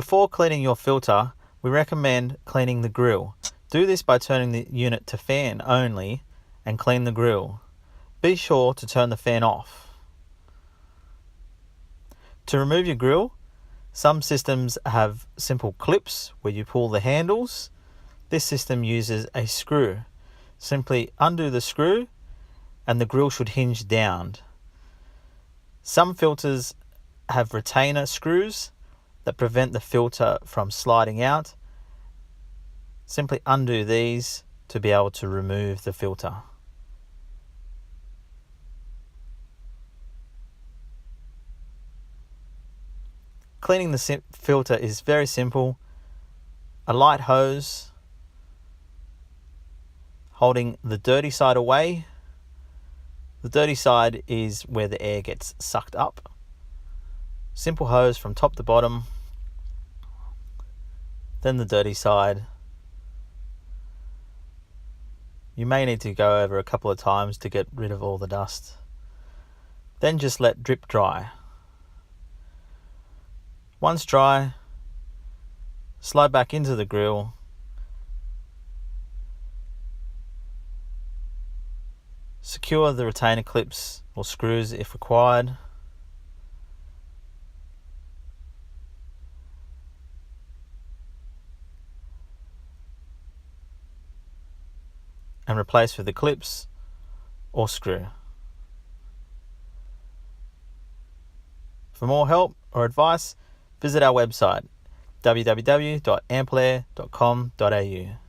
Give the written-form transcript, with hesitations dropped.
Before cleaning your filter, we recommend cleaning the grill. Do this by turning the unit to fan only and clean the grill. Be sure to turn the fan off. To remove your grill, some systems have simple clips where you pull the handles. This system uses a screw. Simply undo the screw and the grill should hinge down. Some filters have retainer screws that prevent the filter from sliding out. Simply undo these to be able to remove the filter. Cleaning the filter is very simple. A light hose holding the dirty side away. The dirty side is where the air gets sucked up. Simple hose from top to bottom. Then the dirty side. You may need to go over a couple of times to get rid of all the dust. Then just let drip dry. Once dry, slide back into the grill. Secure the retainer clips or screws if required. And replace with the clips or screw. For more help or advice, visit our website www.amplair.com.au.